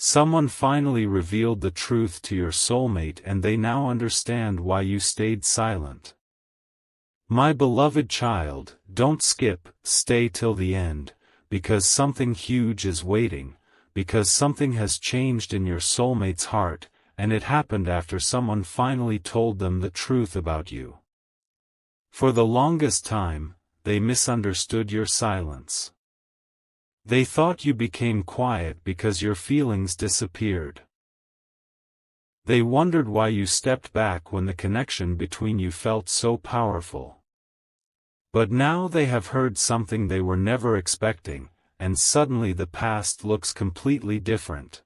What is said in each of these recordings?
Someone finally revealed the truth to your soulmate and they now understand why you stayed silent. My beloved child, don't skip, stay till the end, because something huge is waiting, because something has changed in your soulmate's heart, and it happened after someone finally told them the truth about you. For the longest time, they misunderstood your silence. They thought you became quiet because your feelings disappeared. They wondered why you stepped back when the connection between you felt so powerful. But now they have heard something they were never expecting, and suddenly the past looks completely different.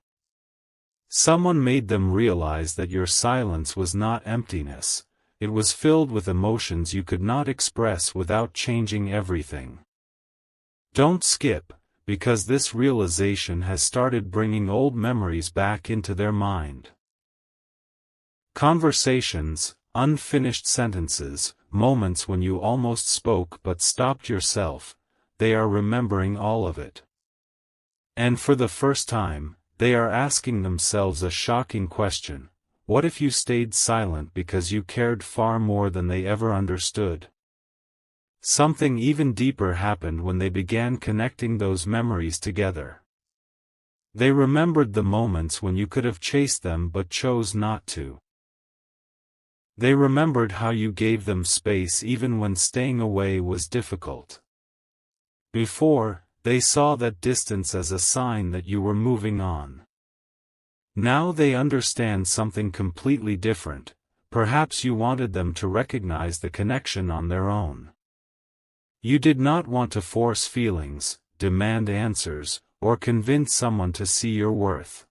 Someone made them realize that your silence was not emptiness, it was filled with emotions you could not express without changing everything. Don't skip, because this realization has started bringing old memories back into their mind. Conversations, unfinished sentences, moments when you almost spoke but stopped yourself, they are remembering all of it. And for the first time, they are asking themselves a shocking question: what if you stayed silent because you cared far more than they ever understood? Something even deeper happened when they began connecting those memories together. They remembered the moments when you could have chased them but chose not to. They remembered how you gave them space even when staying away was difficult. Before, they saw that distance as a sign that you were moving on. Now they understand something completely different. Perhaps you wanted them to recognize the connection on their own. You did not want to force feelings, demand answers, or convince someone to see your worth.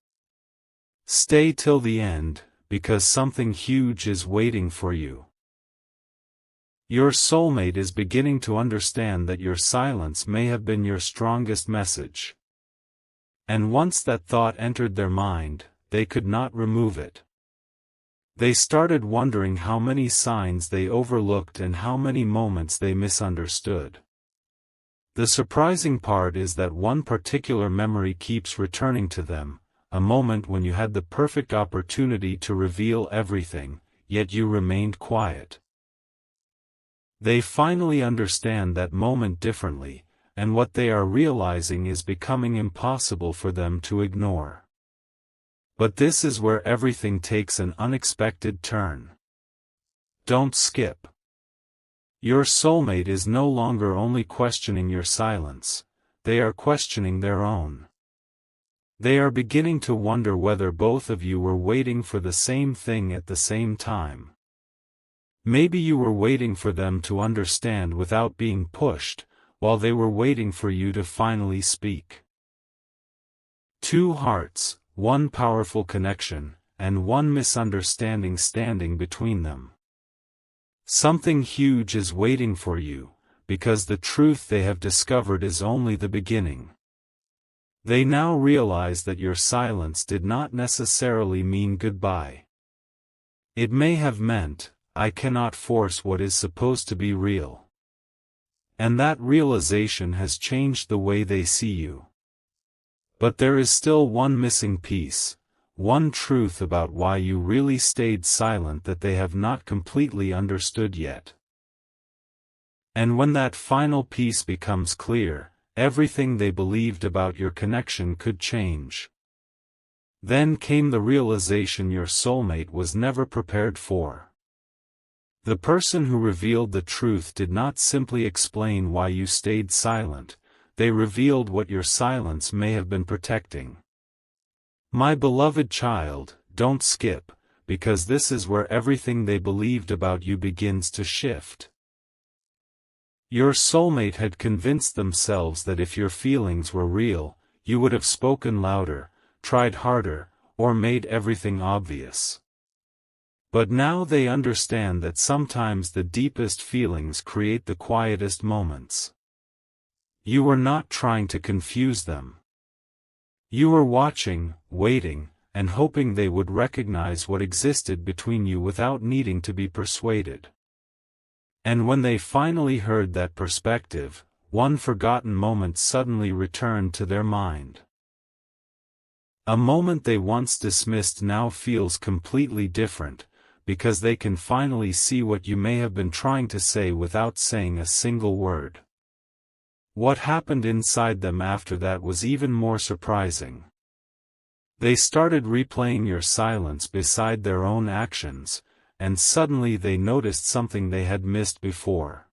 Stay till the end, because something huge is waiting for you. Your soulmate is beginning to understand that your silence may have been your strongest message. And once that thought entered their mind, they could not remove it. They started wondering how many signs they overlooked and how many moments they misunderstood. The surprising part is that one particular memory keeps returning to them, a moment when you had the perfect opportunity to reveal everything, yet you remained quiet. They finally understand that moment differently, and what they are realizing is becoming impossible for them to ignore. But this is where everything takes an unexpected turn. Don't skip. Your soulmate is no longer only questioning your silence, they are questioning their own. They are beginning to wonder whether both of you were waiting for the same thing at the same time. Maybe you were waiting for them to understand without being pushed, while they were waiting for you to finally speak. Two hearts, one powerful connection, and one misunderstanding standing between them. Something huge is waiting for you, because the truth they have discovered is only the beginning. They now realize that your silence did not necessarily mean goodbye. It may have meant, I cannot force what is supposed to be real. And that realization has changed the way they see you. But there is still one missing piece, one truth about why you really stayed silent that they have not completely understood yet. And when that final piece becomes clear, everything they believed about your connection could change. Then came the realization your soulmate was never prepared for. The person who revealed the truth did not simply explain why you stayed silent, they revealed what your silence may have been protecting. My beloved child, don't skip, because this is where everything they believed about you begins to shift. Your soulmate had convinced themselves that if your feelings were real, you would have spoken louder, tried harder, or made everything obvious. But now they understand that sometimes the deepest feelings create the quietest moments. You were not trying to confuse them. You were watching, waiting, and hoping they would recognize what existed between you without needing to be persuaded. And when they finally heard that perspective, one forgotten moment suddenly returned to their mind. A moment they once dismissed now feels completely different, because they can finally see what you may have been trying to say without saying a single word. What happened inside them after that was even more surprising. They started replaying your silence beside their own actions, and suddenly they noticed something they had missed before.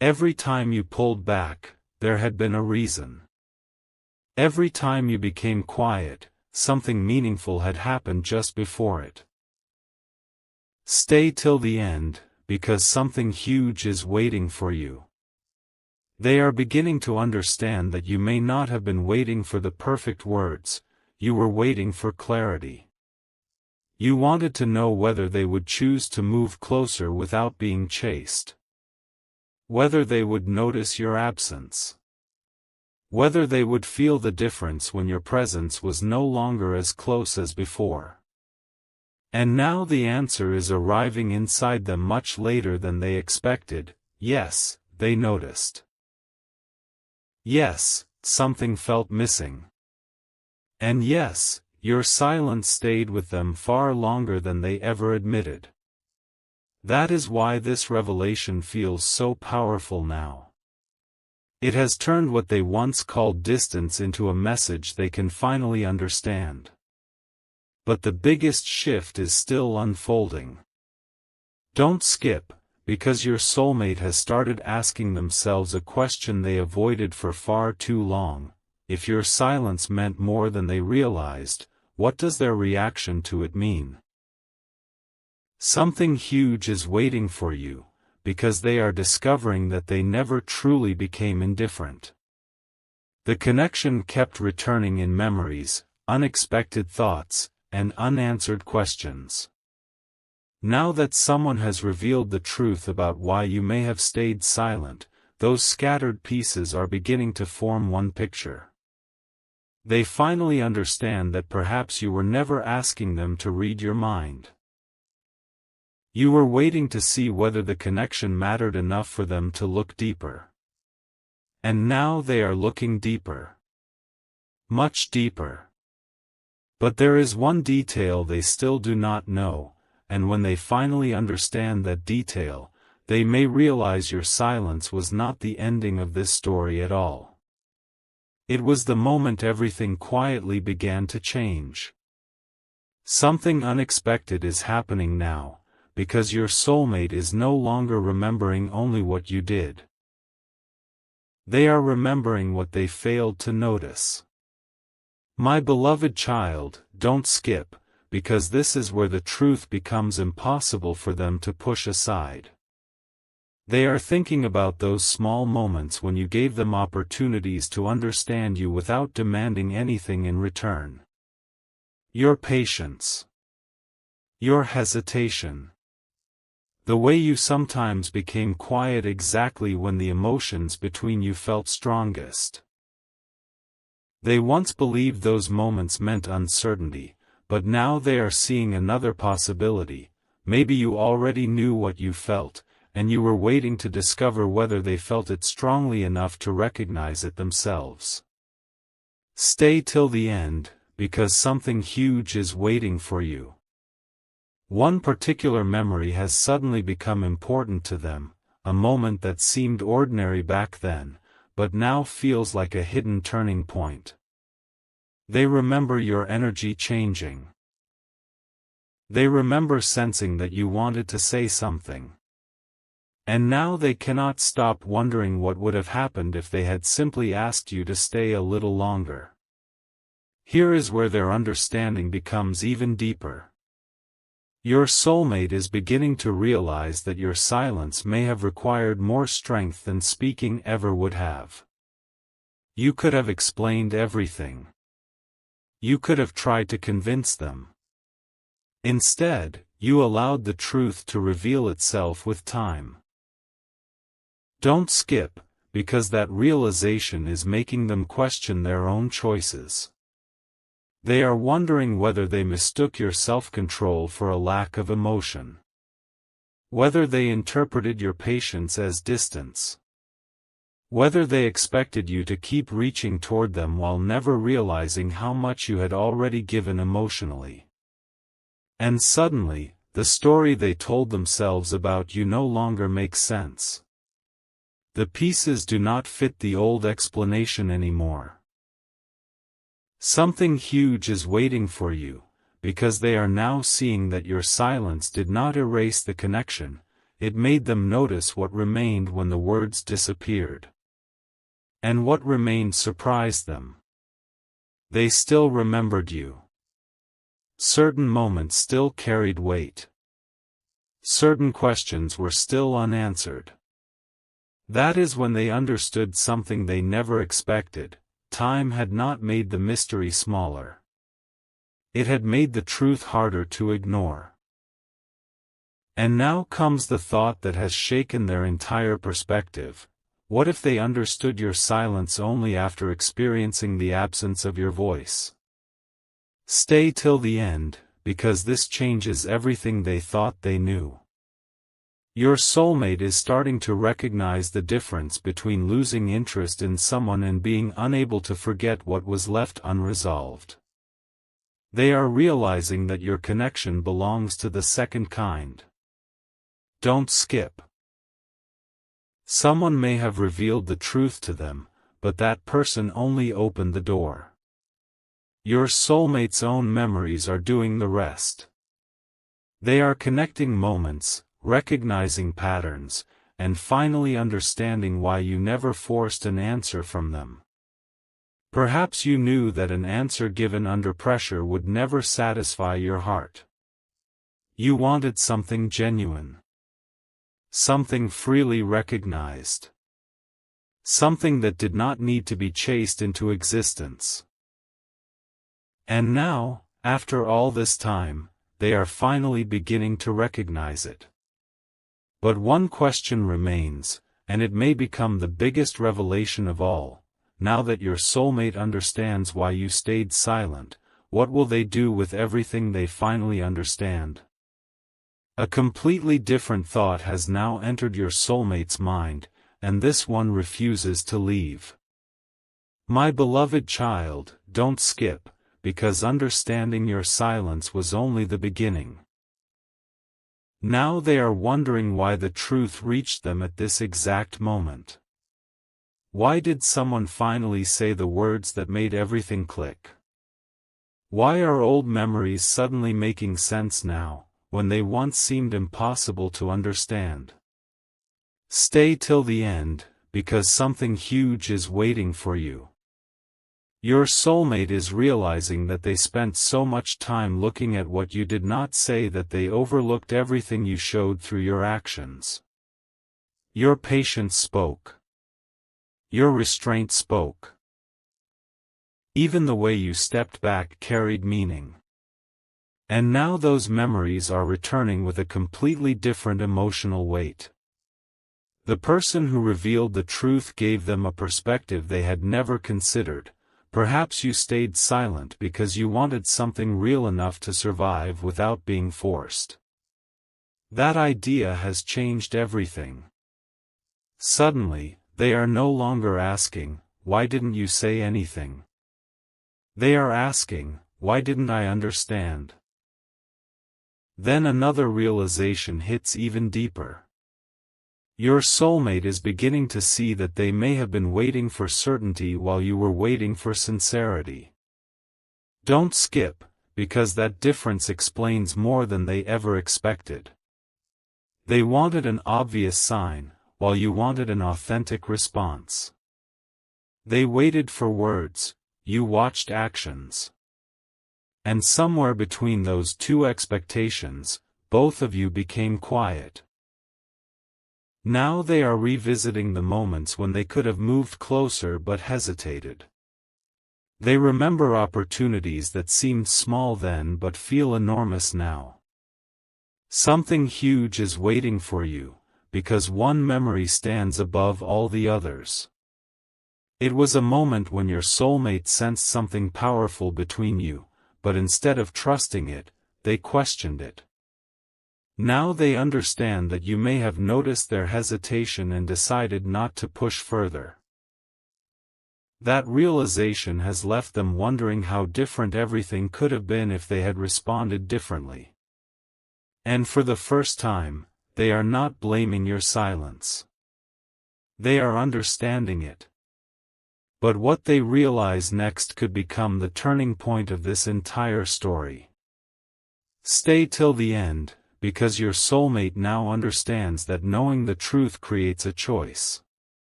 Every time you pulled back, there had been a reason. Every time you became quiet, something meaningful had happened just before it. Stay till the end, because something huge is waiting for you. They are beginning to understand that you may not have been waiting for the perfect words, you were waiting for clarity. You wanted to know whether they would choose to move closer without being chased. Whether they would notice your absence. Whether they would feel the difference when your presence was no longer as close as before. And now the answer is arriving inside them much later than they expected. Yes, they noticed. Yes, something felt missing. And yes, your silence stayed with them far longer than they ever admitted. That is why this revelation feels so powerful now. It has turned what they once called distance into a message they can finally understand. But the biggest shift is still unfolding. Don't skip, because your soulmate has started asking themselves a question they avoided for far too long. If your silence meant more than they realized, what does their reaction to it mean? Something huge is waiting for you, because they are discovering that they never truly became indifferent. The connection kept returning in memories, unexpected thoughts, and unanswered questions. Now that someone has revealed the truth about why you may have stayed silent, those scattered pieces are beginning to form one picture. They finally understand that perhaps you were never asking them to read your mind. You were waiting to see whether the connection mattered enough for them to look deeper. And now they are looking deeper. Much deeper. But there is one detail they still do not know, and when they finally understand that detail, they may realize your silence was not the ending of this story at all. It was the moment everything quietly began to change. Something unexpected is happening now, because your soulmate is no longer remembering only what you did. They are remembering what they failed to notice. My beloved child, don't skip, because this is where the truth becomes impossible for them to push aside. They are thinking about those small moments when you gave them opportunities to understand you without demanding anything in return. Your patience. Your hesitation. The way you sometimes became quiet exactly when the emotions between you felt strongest. They once believed those moments meant uncertainty, but now they are seeing another possibility. Maybe you already knew what you felt, and you were waiting to discover whether they felt it strongly enough to recognize it themselves. Stay till the end, because something huge is waiting for you. One particular memory has suddenly become important to them, a moment that seemed ordinary back then, but now feels like a hidden turning point. They remember your energy changing. They remember sensing that you wanted to say something. And now they cannot stop wondering what would have happened if they had simply asked you to stay a little longer. Here is where their understanding becomes even deeper. Your soulmate is beginning to realize that your silence may have required more strength than speaking ever would have. You could have explained everything. You could have tried to convince them. Instead, you allowed the truth to reveal itself with time. Don't skip, because that realization is making them question their own choices. They are wondering whether they mistook your self-control for a lack of emotion. Whether they interpreted your patience as distance. Whether they expected you to keep reaching toward them while never realizing how much you had already given emotionally. And suddenly, the story they told themselves about you no longer makes sense. The pieces do not fit the old explanation anymore. Something huge is waiting for you, because they are now seeing that your silence did not erase the connection, it made them notice what remained when the words disappeared. And what remained surprised them. They still remembered you. Certain moments still carried weight. Certain questions were still unanswered. That is when they understood something they never expected. Time had not made the mystery smaller. It had made the truth harder to ignore. And now comes the thought that has shaken their entire perspective. What if they understood your silence only after experiencing the absence of your voice? Stay till the end, because this changes everything they thought they knew. Your soulmate is starting to recognize the difference between losing interest in someone and being unable to forget what was left unresolved. They are realizing that your connection belongs to the second kind. Don't skip. Someone may have revealed the truth to them, but that person only opened the door. Your soulmate's own memories are doing the rest. They are connecting moments, recognizing patterns, and finally understanding why you never forced an answer from them. Perhaps you knew that an answer given under pressure would never satisfy your heart. You wanted something genuine. Something freely recognized. Something that did not need to be chased into existence. And now, after all this time, they are finally beginning to recognize it. But one question remains, and it may become the biggest revelation of all. Now that your soulmate understands why you stayed silent, what will they do with everything they finally understand? A completely different thought has now entered your soulmate's mind, and this one refuses to leave. My beloved child, don't skip, because understanding your silence was only the beginning. Now they are wondering why the truth reached them at this exact moment. Why did someone finally say the words that made everything click? Why are old memories suddenly making sense now, when they once seemed impossible to understand? Stay till the end, because something huge is waiting for you. Your soulmate is realizing that they spent so much time looking at what you did not say that they overlooked everything you showed through your actions. Your patience spoke. Your restraint spoke. Even the way you stepped back carried meaning. And now those memories are returning with a completely different emotional weight. The person who revealed the truth gave them a perspective they had never considered. Perhaps you stayed silent because you wanted something real enough to survive without being forced. That idea has changed everything. Suddenly, they are no longer asking, "Why didn't you say anything?" They are asking, "Why didn't I understand?" Then another realization hits even deeper. Your soulmate is beginning to see that they may have been waiting for certainty while you were waiting for sincerity. Don't skip, because that difference explains more than they ever expected. They wanted an obvious sign, while you wanted an authentic response. They waited for words, you watched actions. And somewhere between those two expectations, both of you became quiet. Now they are revisiting the moments when they could have moved closer but hesitated. They remember opportunities that seemed small then but feel enormous now. Something huge is waiting for you, because one memory stands above all the others. It was a moment when your soulmate sensed something powerful between you, but instead of trusting it, they questioned it. Now they understand that you may have noticed their hesitation and decided not to push further. That realization has left them wondering how different everything could have been if they had responded differently. And for the first time, they are not blaming your silence. They are understanding it. But what they realize next could become the turning point of this entire story. Stay till the end, because your soulmate now understands that knowing the truth creates a choice.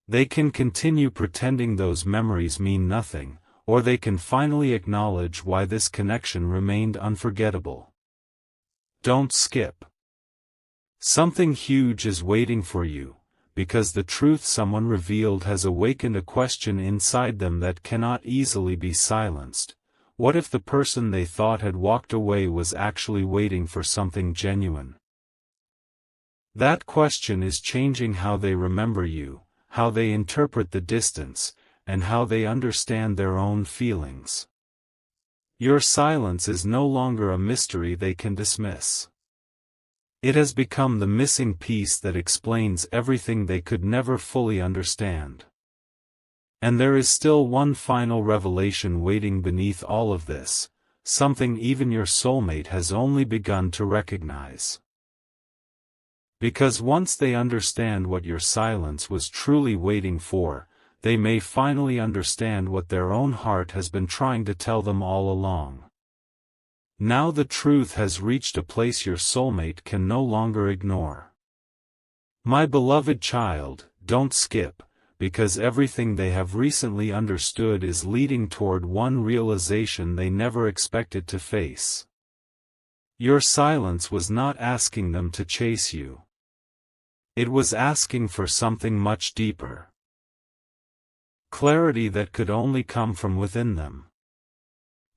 They can continue pretending those memories mean nothing, or they can finally acknowledge why this connection remained unforgettable. Don't skip. Something huge is waiting for you, because the truth someone revealed has awakened a question inside them that cannot easily be silenced. What if the person they thought had walked away was actually waiting for something genuine? That question is changing how they remember you, how they interpret the distance, and how they understand their own feelings. Your silence is no longer a mystery they can dismiss. It has become the missing piece that explains everything they could never fully understand. And there is still one final revelation waiting beneath all of this, something even your soulmate has only begun to recognize. Because once they understand what your silence was truly waiting for, they may finally understand what their own heart has been trying to tell them all along. Now the truth has reached a place your soulmate can no longer ignore. My beloved child, don't skip, because everything they have recently understood is leading toward one realization they never expected to face. Your silence was not asking them to chase you. It was asking for something much deeper. Clarity that could only come from within them.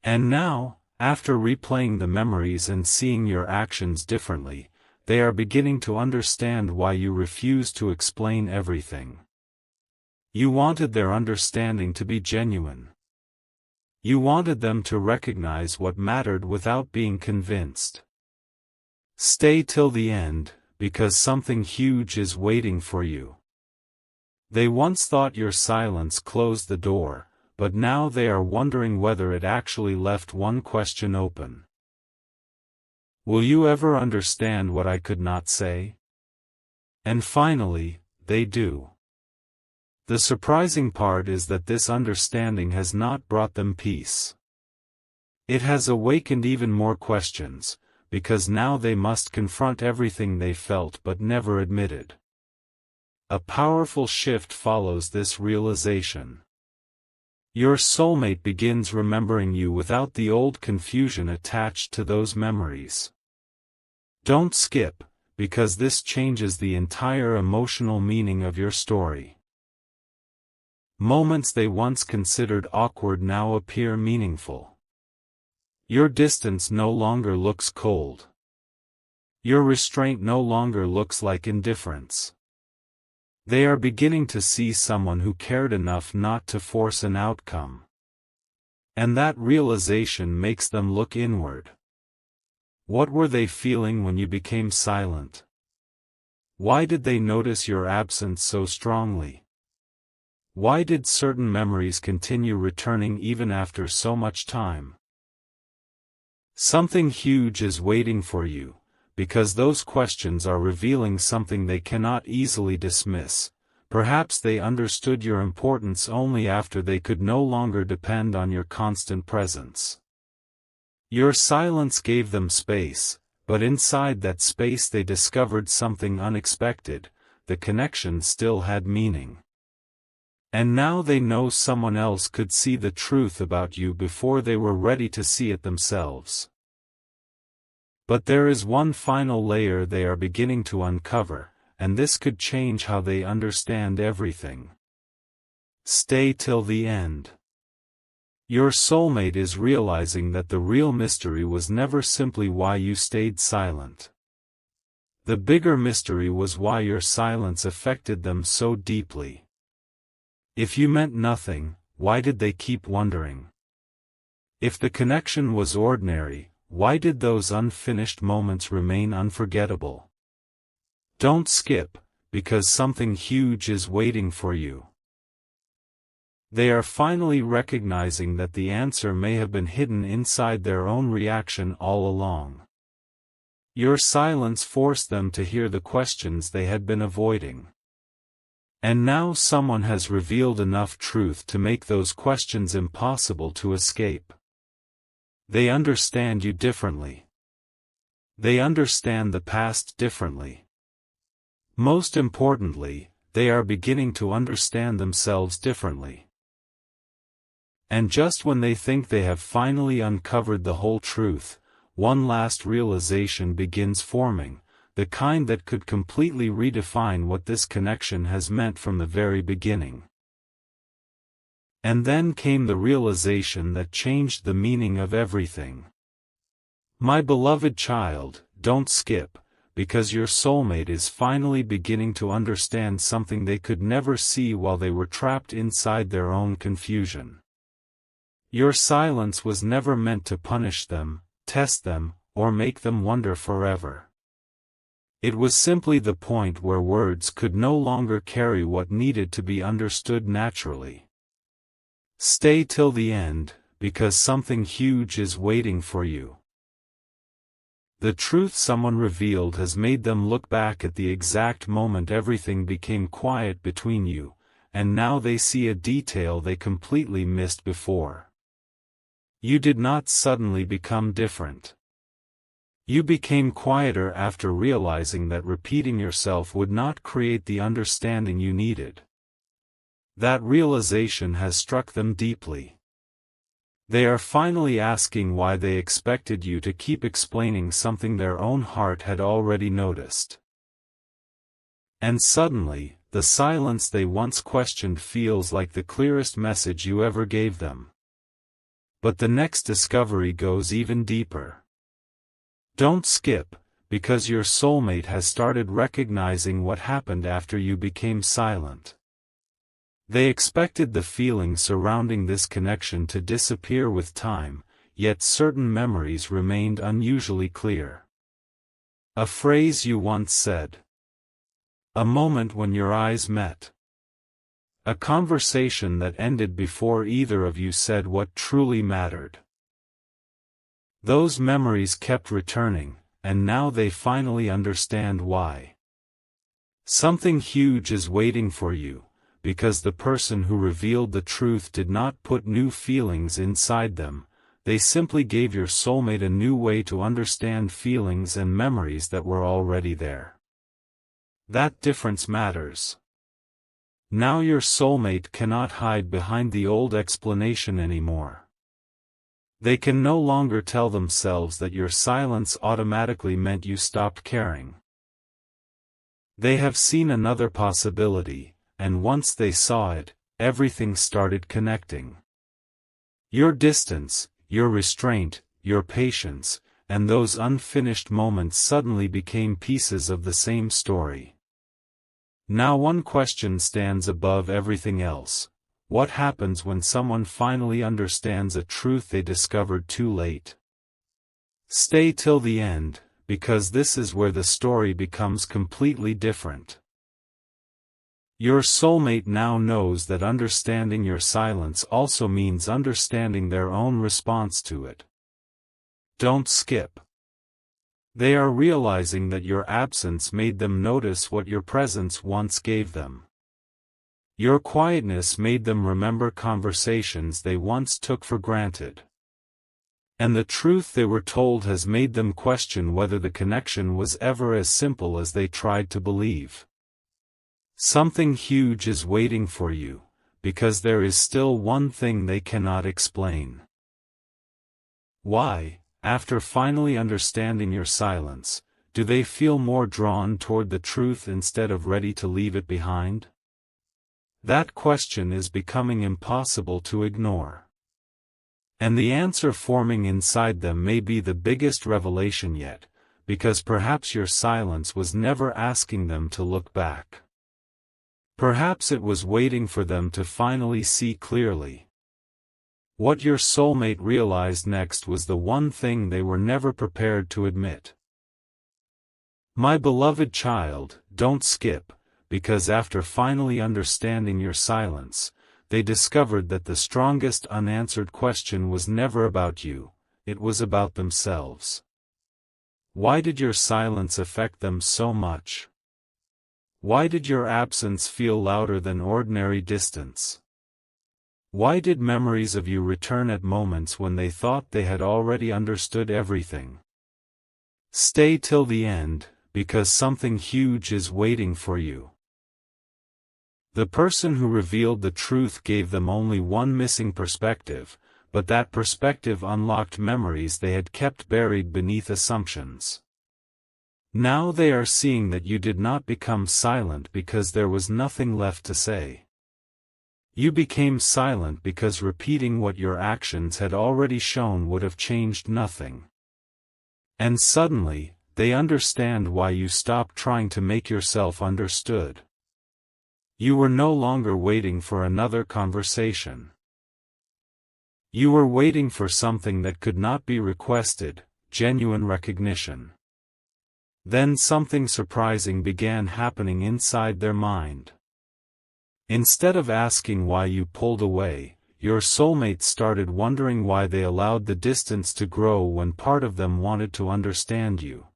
And now, after replaying the memories and seeing your actions differently, they are beginning to understand why you refused to explain everything. You wanted their understanding to be genuine. You wanted them to recognize what mattered without being convinced. Stay till the end, because something huge is waiting for you. They once thought your silence closed the door, but now they are wondering whether it actually left one question open. Will you ever understand what I could not say? And finally, they do. The surprising part is that this understanding has not brought them peace. It has awakened even more questions, because now they must confront everything they felt but never admitted. A powerful shift follows this realization. Your soulmate begins remembering you without the old confusion attached to those memories. Don't skip, because this changes the entire emotional meaning of your story. Moments they once considered awkward now appear meaningful. Your distance no longer looks cold. Your restraint no longer looks like indifference. They are beginning to see someone who cared enough not to force an outcome. And that realization makes them look inward. What were they feeling when you became silent? Why did they notice your absence so strongly? Why did certain memories continue returning even after so much time? Something huge is waiting for you, because those questions are revealing something they cannot easily dismiss. Perhaps they understood your importance only after they could no longer depend on your constant presence. Your silence gave them space, but inside that space they discovered something unexpected. The connection still had meaning. And now they know someone else could see the truth about you before they were ready to see it themselves. But there is one final layer they are beginning to uncover, and this could change how they understand everything. Stay till the end. Your soulmate is realizing that the real mystery was never simply why you stayed silent. The bigger mystery was why your silence affected them so deeply. If you meant nothing, why did they keep wondering? If the connection was ordinary, why did those unfinished moments remain unforgettable? Don't skip, because something huge is waiting for you. They are finally recognizing that the answer may have been hidden inside their own reaction all along. Your silence forced them to hear the questions they had been avoiding. And now someone has revealed enough truth to make those questions impossible to escape. They understand you differently. They understand the past differently. Most importantly, they are beginning to understand themselves differently. And just when they think they have finally uncovered the whole truth, one last realization begins forming, the kind that could completely redefine what this connection has meant from the very beginning. And then came the realization that changed the meaning of everything. My beloved child, don't skip, because your soulmate is finally beginning to understand something they could never see while they were trapped inside their own confusion. Your silence was never meant to punish them, test them, or make them wonder forever. It was simply the point where words could no longer carry what needed to be understood naturally. Stay till the end, because something huge is waiting for you. The truth someone revealed has made them look back at the exact moment everything became quiet between you, and now they see a detail they completely missed before. You did not suddenly become different. You became quieter after realizing that repeating yourself would not create the understanding you needed. That realization has struck them deeply. They are finally asking why they expected you to keep explaining something their own heart had already noticed. And suddenly, the silence they once questioned feels like the clearest message you ever gave them. But the next discovery goes even deeper. Don't skip, because your soulmate has started recognizing what happened after you became silent. They expected the feelings surrounding this connection to disappear with time, yet certain memories remained unusually clear. A phrase you once said. A moment when your eyes met. A conversation that ended before either of you said what truly mattered. Those memories kept returning, and now they finally understand why. Something huge is waiting for you, because the person who revealed the truth did not put new feelings inside them, they simply gave your soulmate a new way to understand feelings and memories that were already there. That difference matters. Now your soulmate cannot hide behind the old explanation anymore. They can no longer tell themselves that your silence automatically meant you stopped caring. They have seen another possibility, and once they saw it, everything started connecting. Your distance, your restraint, your patience, and those unfinished moments suddenly became pieces of the same story. Now one question stands above everything else. What happens when someone finally understands a truth they discovered too late? Stay till the end, because this is where the story becomes completely different. Your soulmate now knows that understanding your silence also means understanding their own response to it. Don't skip. They are realizing that your absence made them notice what your presence once gave them. Your quietness made them remember conversations they once took for granted. And the truth they were told has made them question whether the connection was ever as simple as they tried to believe. Something huge is waiting for you, because there is still one thing they cannot explain. Why, after finally understanding your silence, do they feel more drawn toward the truth instead of ready to leave it behind? That question is becoming impossible to ignore. And the answer forming inside them may be the biggest revelation yet, because perhaps your silence was never asking them to look back. Perhaps it was waiting for them to finally see clearly. What your soulmate realized next was the one thing they were never prepared to admit. My beloved child, don't skip, because after finally understanding your silence, they discovered that the strongest unanswered question was never about you, it was about themselves. Why did your silence affect them so much? Why did your absence feel louder than ordinary distance? Why did memories of you return at moments when they thought they had already understood everything? Stay till the end, because something huge is waiting for you. The person who revealed the truth gave them only one missing perspective, but that perspective unlocked memories they had kept buried beneath assumptions. Now they are seeing that you did not become silent because there was nothing left to say. You became silent because repeating what your actions had already shown would have changed nothing. And suddenly, they understand why you stopped trying to make yourself understood. You were no longer waiting for another conversation. You were waiting for something that could not be requested, genuine recognition. Then something surprising began happening inside their mind. Instead of asking why you pulled away, your soulmate started wondering why they allowed the distance to grow when part of them wanted to understand you.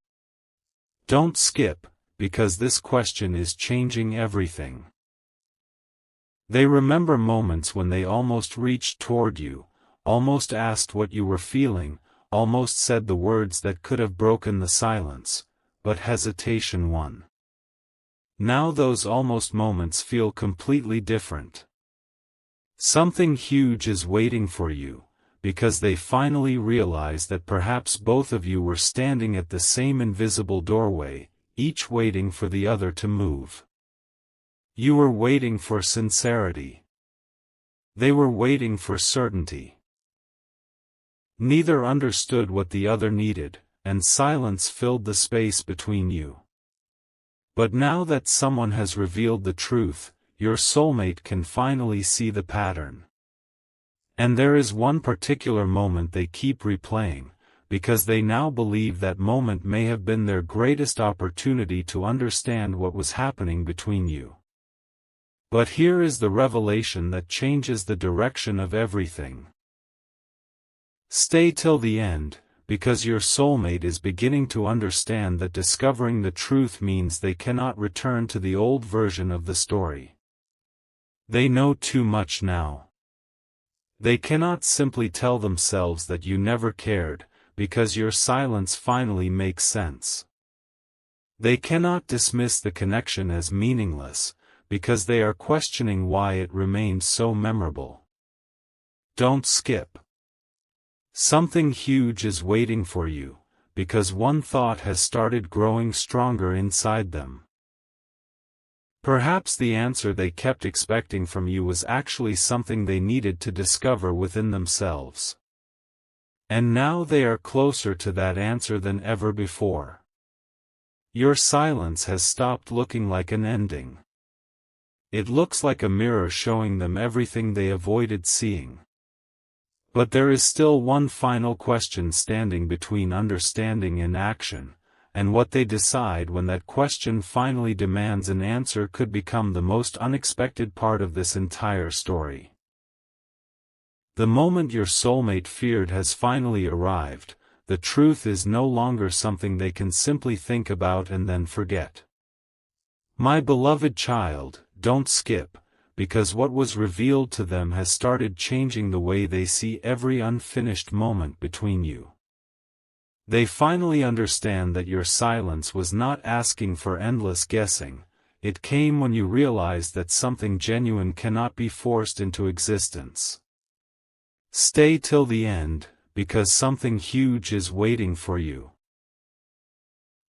Don't skip, because this question is changing everything. They remember moments when they almost reached toward you, almost asked what you were feeling, almost said the words that could have broken the silence, but hesitation won. Now those almost moments feel completely different. Something huge is waiting for you, because they finally realize that perhaps both of you were standing at the same invisible doorway, each waiting for the other to move. You were waiting for sincerity. They were waiting for certainty. Neither understood what the other needed, and silence filled the space between you. But now that someone has revealed the truth, your soulmate can finally see the pattern. And there is one particular moment they keep replaying, because they now believe that moment may have been their greatest opportunity to understand what was happening between you. But here is the revelation that changes the direction of everything. Stay till the end, because your soulmate is beginning to understand that discovering the truth means they cannot return to the old version of the story. They know too much now. They cannot simply tell themselves that you never cared, because your silence finally makes sense. They cannot dismiss the connection as meaningless, because they are questioning why it remained so memorable. Don't skip. Something huge is waiting for you, because one thought has started growing stronger inside them. Perhaps the answer they kept expecting from you was actually something they needed to discover within themselves. And now they are closer to that answer than ever before. Your silence has stopped looking like an ending. It looks like a mirror showing them everything they avoided seeing. But there is still one final question standing between understanding and action, and what they decide when that question finally demands an answer could become the most unexpected part of this entire story. The moment your soulmate feared has finally arrived, the truth is no longer something they can simply think about and then forget. My beloved child, don't skip, because what was revealed to them has started changing the way they see every unfinished moment between you. They finally understand that your silence was not asking for endless guessing, it came when you realized that something genuine cannot be forced into existence. Stay till the end, because something huge is waiting for you.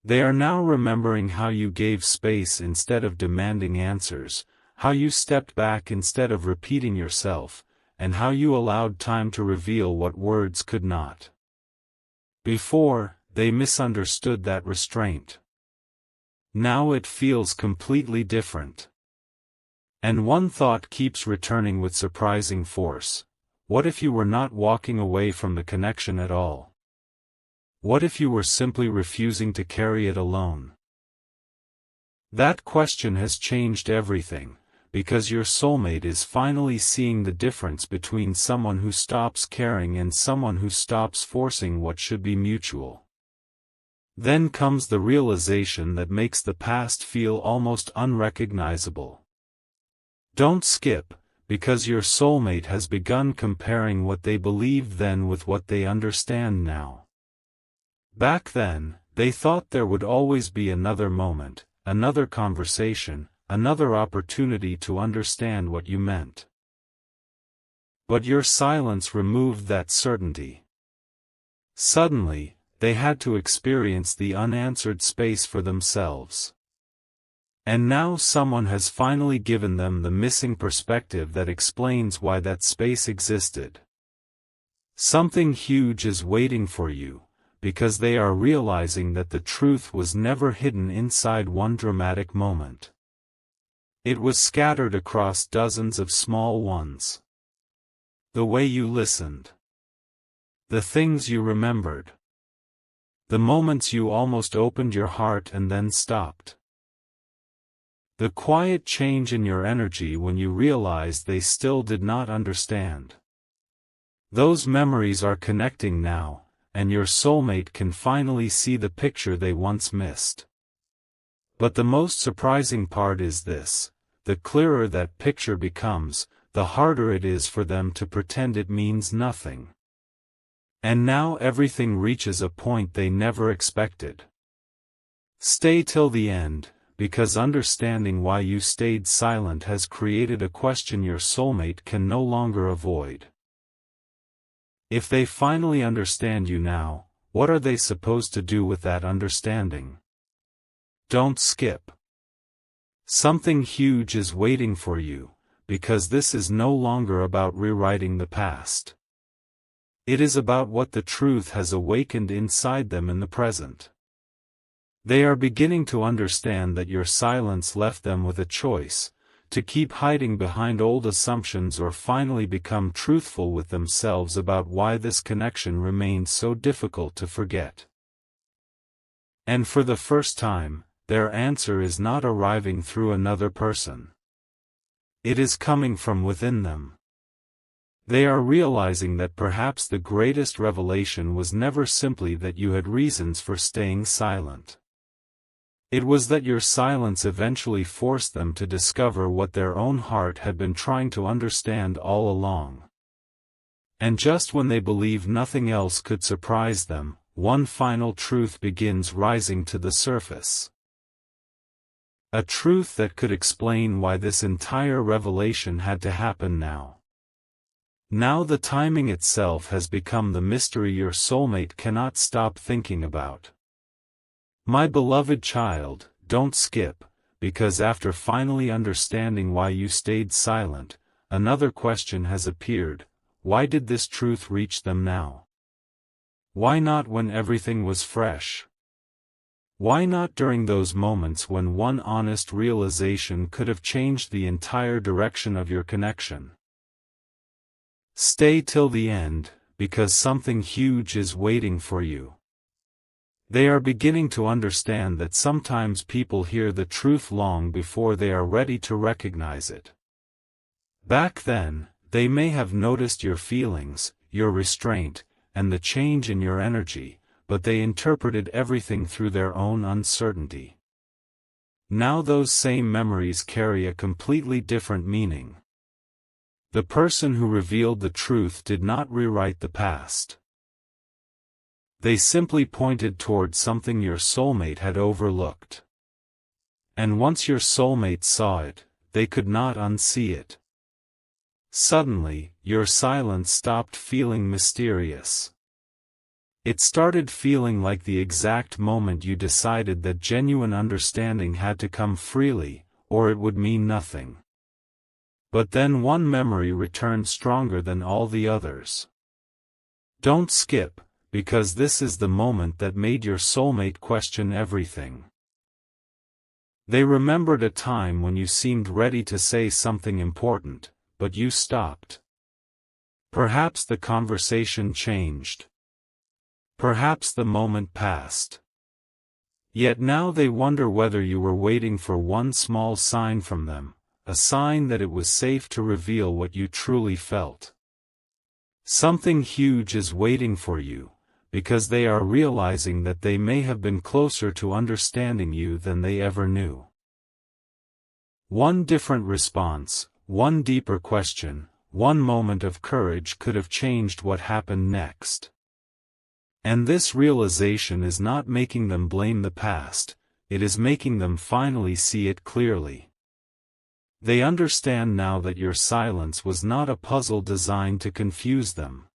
They are now remembering how you gave space instead of demanding answers, how you stepped back instead of repeating yourself, and how you allowed time to reveal what words could not. Before, they misunderstood that restraint. Now it feels completely different. And one thought keeps returning with surprising force. What if you were not walking away from the connection at all? What if you were simply refusing to carry it alone? That question has changed everything, because your soulmate is finally seeing the difference between someone who stops caring and someone who stops forcing what should be mutual. Then comes the realization that makes the past feel almost unrecognizable. Don't skip, because your soulmate has begun comparing what they believed then with what they understand now. Back then, they thought there would always be another moment, another conversation, another opportunity to understand what you meant. But your silence removed that certainty. Suddenly, they had to experience the unanswered space for themselves. And now someone has finally given them the missing perspective that explains why that space existed. Something huge is waiting for you, because they are realizing that the truth was never hidden inside one dramatic moment. It was scattered across dozens of small ones. The way you listened. The things you remembered. The moments you almost opened your heart and then stopped. The quiet change in your energy when you realized they still did not understand. Those memories are connecting now, and your soulmate can finally see the picture they once missed. But the most surprising part is this: the clearer that picture becomes, the harder it is for them to pretend it means nothing. And now everything reaches a point they never expected. Stay till the end, because understanding why you stayed silent has created a question your soulmate can no longer avoid. If they finally understand you now, what are they supposed to do with that understanding? Don't skip. Something huge is waiting for you, because this is no longer about rewriting the past. It is about what the truth has awakened inside them in the present. They are beginning to understand that your silence left them with a choice: to keep hiding behind old assumptions or finally become truthful with themselves about why this connection remains so difficult to forget. And for the first time, their answer is not arriving through another person. It is coming from within them. They are realizing that perhaps the greatest revelation was never simply that you had reasons for staying silent. It was that your silence eventually forced them to discover what their own heart had been trying to understand all along. And just when they believed nothing else could surprise them, one final truth begins rising to the surface. A truth that could explain why this entire revelation had to happen now. Now the timing itself has become the mystery your soulmate cannot stop thinking about. My beloved child, don't skip, because after finally understanding why you stayed silent, another question has appeared: why did this truth reach them now? Why not when everything was fresh? Why not during those moments when one honest realization could have changed the entire direction of your connection? Stay till the end, because something huge is waiting for you. They are beginning to understand that sometimes people hear the truth long before they are ready to recognize it. Back then, they may have noticed your feelings, your restraint, and the change in your energy, but they interpreted everything through their own uncertainty. Now those same memories carry a completely different meaning. The person who revealed the truth did not rewrite the past. They simply pointed toward something your soulmate had overlooked. And once your soulmate saw it, they could not unsee it. Suddenly, your silence stopped feeling mysterious. It started feeling like the exact moment you decided that genuine understanding had to come freely, or it would mean nothing. But then one memory returned stronger than all the others. Don't skip, because this is the moment that made your soulmate question everything. They remembered a time when you seemed ready to say something important, but you stopped. Perhaps the conversation changed. Perhaps the moment passed. Yet now they wonder whether you were waiting for one small sign from them, a sign that it was safe to reveal what you truly felt. Something huge is waiting for you, because they are realizing that they may have been closer to understanding you than they ever knew. One different response, one deeper question, one moment of courage could have changed what happened next. And this realization is not making them blame the past, it is making them finally see it clearly. They understand now that your silence was not a puzzle designed to confuse them.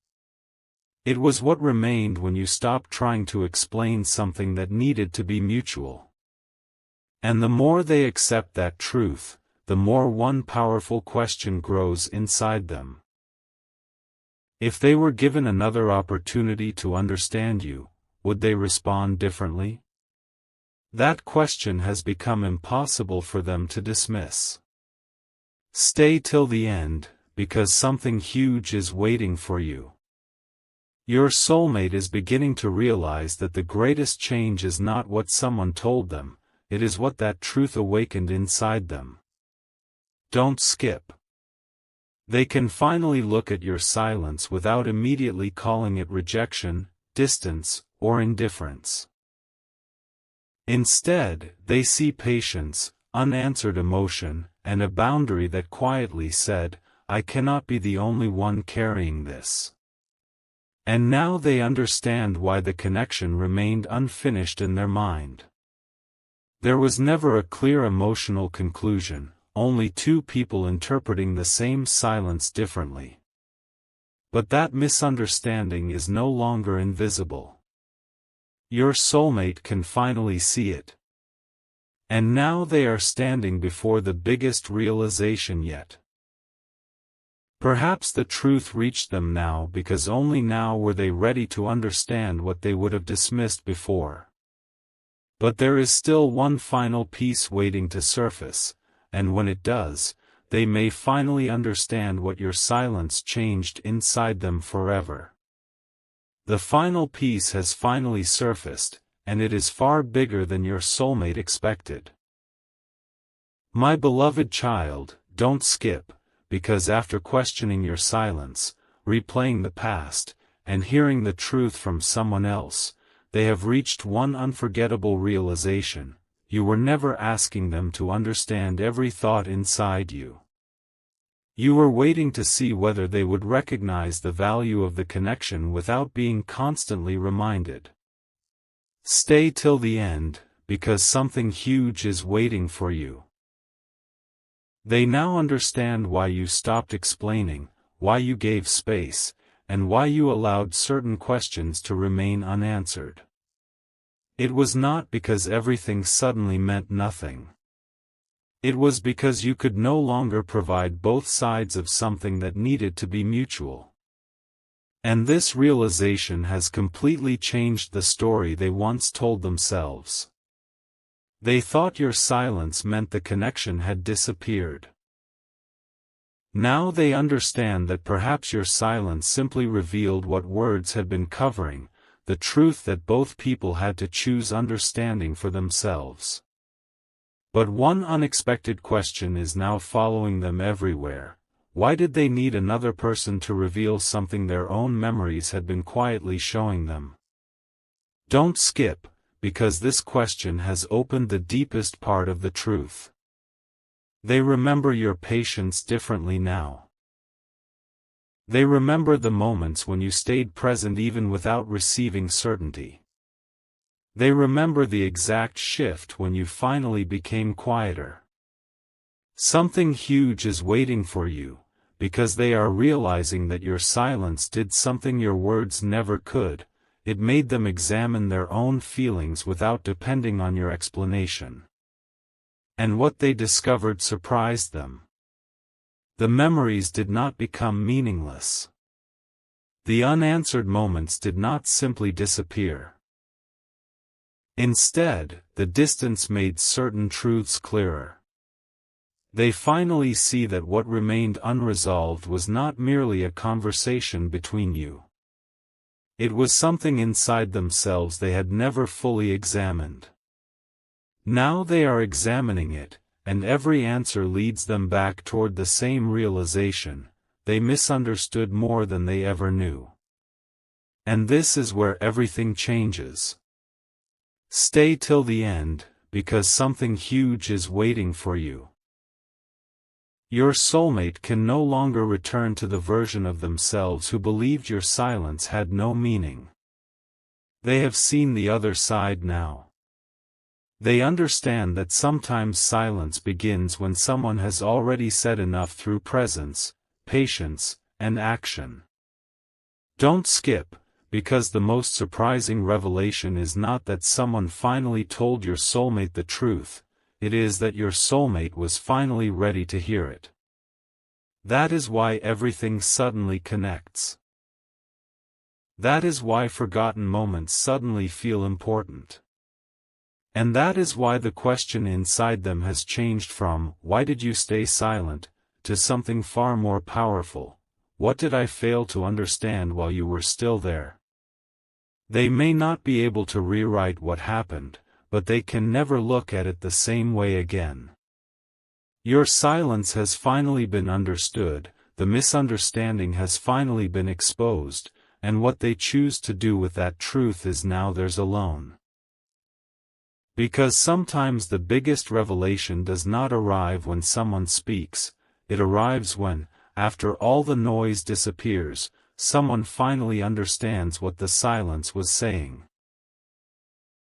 It was what remained when you stopped trying to explain something that needed to be mutual. And the more they accept that truth, the more one powerful question grows inside them. If they were given another opportunity to understand you, would they respond differently? That question has become impossible for them to dismiss. Stay till the end, because something huge is waiting for you. Your soulmate is beginning to realize that the greatest change is not what someone told them, it is what that truth awakened inside them. Don't skip. They can finally look at your silence without immediately calling it rejection, distance, or indifference. Instead, they see patience, unanswered emotion, and a boundary that quietly said, "I cannot be the only one carrying this." And now they understand why the connection remained unfinished in their mind. There was never a clear emotional conclusion, only two people interpreting the same silence differently. But that misunderstanding is no longer invisible. Your soulmate can finally see it. And now they are standing before the biggest realization yet. Perhaps the truth reached them now because only now were they ready to understand what they would have dismissed before. But there is still one final piece waiting to surface, and when it does, they may finally understand what your silence changed inside them forever. The final piece has finally surfaced, and it is far bigger than your soulmate expected. My beloved child, don't skip. Because after questioning your silence, replaying the past, and hearing the truth from someone else, they have reached one unforgettable realization: you were never asking them to understand every thought inside you. You were waiting to see whether they would recognize the value of the connection without being constantly reminded. Stay till the end, because something huge is waiting for you. They now understand why you stopped explaining, why you gave space, and why you allowed certain questions to remain unanswered. It was not because everything suddenly meant nothing. It was because you could no longer provide both sides of something that needed to be mutual. And this realization has completely changed the story they once told themselves. They thought your silence meant the connection had disappeared. Now they understand that perhaps your silence simply revealed what words had been covering, the truth that both people had to choose understanding for themselves. But one unexpected question is now following them everywhere: why did they need another person to reveal something their own memories had been quietly showing them? Don't skip. Because this question has opened the deepest part of the truth. They remember your patience differently now. They remember the moments when you stayed present even without receiving certainty. They remember the exact shift when you finally became quieter. Something huge is waiting for you, because they are realizing that your silence did something your words never could. It made them examine their own feelings without depending on your explanation. And what they discovered surprised them. The memories did not become meaningless. The unanswered moments did not simply disappear. Instead, the distance made certain truths clearer. They finally see that what remained unresolved was not merely a conversation between you. It was something inside themselves they had never fully examined. Now they are examining it, and every answer leads them back toward the same realization: they misunderstood more than they ever knew. And this is where everything changes. Stay till the end, because something huge is waiting for you. Your soulmate can no longer return to the version of themselves who believed your silence had no meaning. They have seen the other side now. They understand that sometimes silence begins when someone has already said enough through presence, patience, and action. Don't skip, because the most surprising revelation is not that someone finally told your soulmate the truth, it is that your soulmate was finally ready to hear it. That is why everything suddenly connects. That is why forgotten moments suddenly feel important. And that is why the question inside them has changed from, "Why did you stay silent?" to something far more powerful: "What did I fail to understand while you were still there?" They may not be able to rewrite what happened, but they can never look at it the same way again. Your silence has finally been understood, the misunderstanding has finally been exposed, and what they choose to do with that truth is now theirs alone. Because sometimes the biggest revelation does not arrive when someone speaks, it arrives when, after all the noise disappears, someone finally understands what the silence was saying.